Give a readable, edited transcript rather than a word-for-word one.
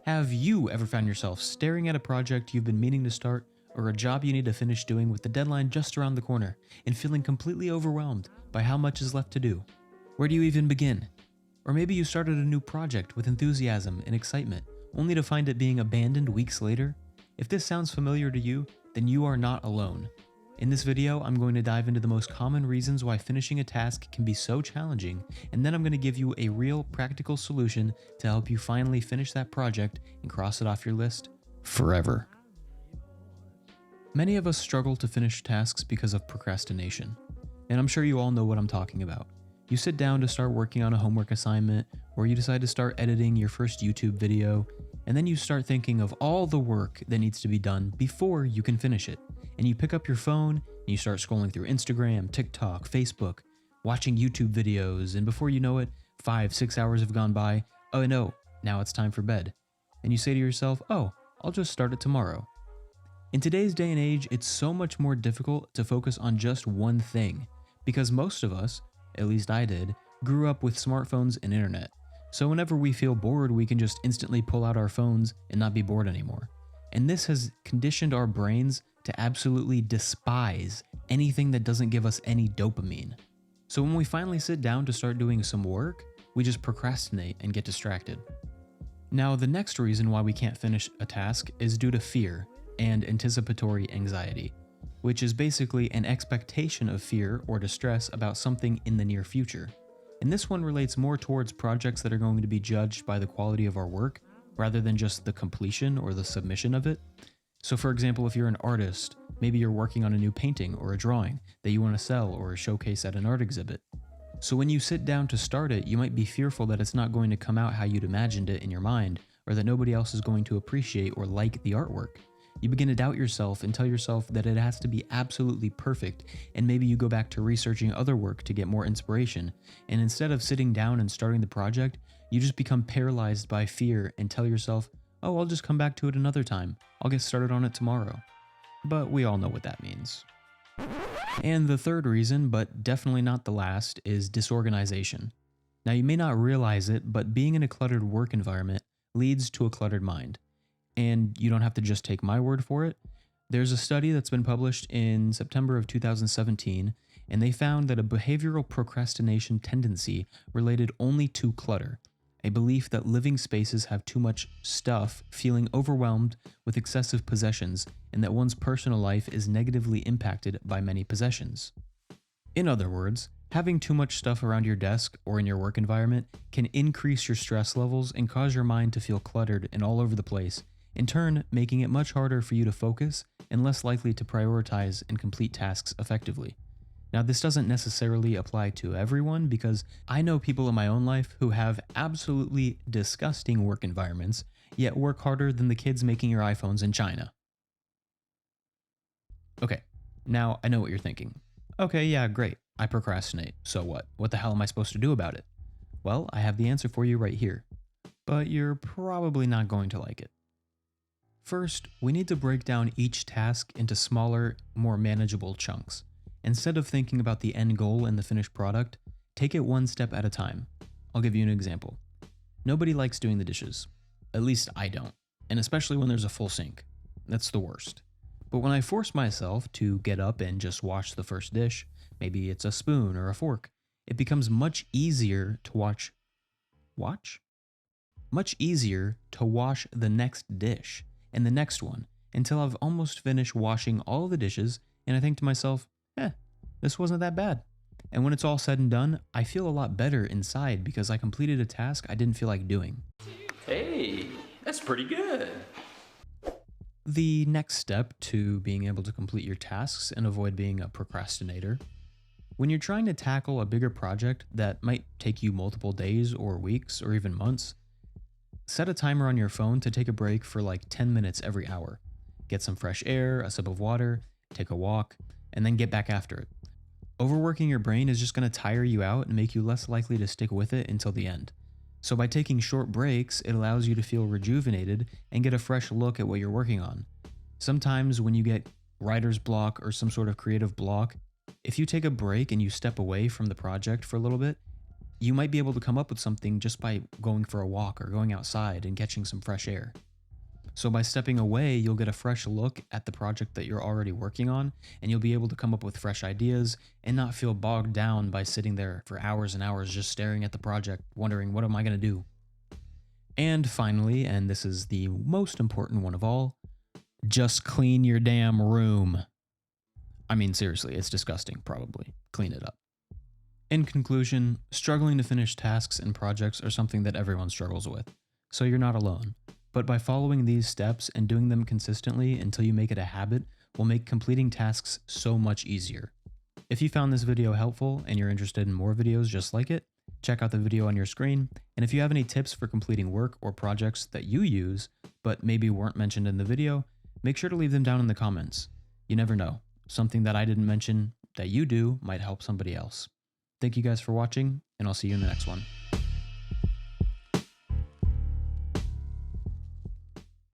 Have you ever found yourself staring at a project you've been meaning to start or a job you need to finish doing with the deadline just around the corner and feeling completely overwhelmed by how much is left to do? Where do you even begin? Or maybe you started a new project with enthusiasm and excitement only to find it being abandoned weeks later? If this sounds familiar to you, then you are not alone. In this video, I'm going to dive into the most common reasons why finishing a task can be so challenging, and then I'm going to give you a real practical solution to help you finally finish that project and cross it off your list forever. Many of us struggle to finish tasks because of procrastination, and I'm sure you all know what I'm talking about. You sit down to start working on a homework assignment, or you decide to start editing your first YouTube video, and then you start thinking of all the work that needs to be done before you can finish it. And you pick up your phone and you start scrolling through Instagram, TikTok, Facebook, watching YouTube videos, and before you know it, 5-6 hours have gone by. Oh no, now it's time for bed. And you say to yourself, oh, I'll just start it tomorrow. In today's day and age, it's so much more difficult to focus on just one thing, because most of us, at least I did, grew up with smartphones and internet. So whenever we feel bored, we can just instantly pull out our phones and not be bored anymore. And this has conditioned our brains to absolutely despise anything that doesn't give us any dopamine. So when we finally sit down to start doing some work, we just procrastinate and get distracted. Now, the next reason why we can't finish a task is due to fear and anticipatory anxiety, which is basically an expectation of fear or distress about something in the near future. And this one relates more towards projects that are going to be judged by the quality of our work rather than just the completion or the submission of it. So for example, if you're an artist, maybe you're working on a new painting or a drawing that you want to sell or showcase at an art exhibit. So when you sit down to start it, you might be fearful that it's not going to come out how you'd imagined it in your mind, or that nobody else is going to appreciate or like the artwork. You begin to doubt yourself and tell yourself that it has to be absolutely perfect, and maybe you go back to researching other work to get more inspiration, and instead of sitting down and starting the project, you just become paralyzed by fear and tell yourself, oh, I'll just come back to it another time. I'll get started on it tomorrow. But we all know what that means. And the third reason, but definitely not the last, is disorganization. Now you may not realize it, but being in a cluttered work environment leads to a cluttered mind. And you don't have to just take my word for it. There's a study that's been published in September of 2017, and they found that a behavioral procrastination tendency related only to clutter, a belief that living spaces have too much stuff, feeling overwhelmed with excessive possessions, and that one's personal life is negatively impacted by many possessions. In other words, having too much stuff around your desk or in your work environment can increase your stress levels and cause your mind to feel cluttered and all over the place, in turn making it much harder for you to focus and less likely to prioritize and complete tasks effectively. Now, this doesn't necessarily apply to everyone, because I know people in my own life who have absolutely disgusting work environments, yet work harder than the kids making your iPhones in China. Okay, now I know what you're thinking. Okay, yeah, great. I procrastinate. So what? What the hell am I supposed to do about it? Well, I have the answer for you right here, but you're probably not going to like it. First, we need to break down each task into smaller, more manageable chunks. Instead of thinking about the end goal and the finished product, take it one step at a time. I'll give you an example. Nobody likes doing the dishes. At least I don't. And especially when there's a full sink. That's the worst. But when I force myself to get up and just wash the first dish, maybe it's a spoon or a fork, it becomes much easier to Much easier to wash the next dish and the next one until I've almost finished washing all the dishes, and I think to myself, this wasn't that bad. And when it's all said and done, I feel a lot better inside because I completed a task I didn't feel like doing. Hey, that's pretty good. The next step to being able to complete your tasks and avoid being a procrastinator: when you're trying to tackle a bigger project that might take you multiple days or weeks or even months, set a timer on your phone to take a break for like 10 minutes every hour. Get some fresh air, a sip of water, take a walk, and then get back after it. Overworking your brain is just going to tire you out and make you less likely to stick with it until the end. So by taking short breaks, it allows you to feel rejuvenated and get a fresh look at what you're working on. Sometimes when you get writer's block or some sort of creative block, if you take a break and you step away from the project for a little bit, you might be able to come up with something just by going for a walk or going outside and catching some fresh air. So by stepping away, you'll get a fresh look at the project that you're already working on, and you'll be able to come up with fresh ideas and not feel bogged down by sitting there for hours and hours just staring at the project, wondering, what am I going to do? And finally, and this is the most important one of all, just clean your damn room. I mean, seriously, it's disgusting, probably. Clean it up. In conclusion, struggling to finish tasks and projects are something that everyone struggles with, so you're not alone. But by following these steps and doing them consistently until you make it a habit will make completing tasks so much easier. If you found this video helpful and you're interested in more videos just like it, check out the video on your screen, and if you have any tips for completing work or projects that you use but maybe weren't mentioned in the video, make sure to leave them down in the comments. You never know, something that I didn't mention that you do might help somebody else. Thank you guys for watching, and I'll see you in the next one.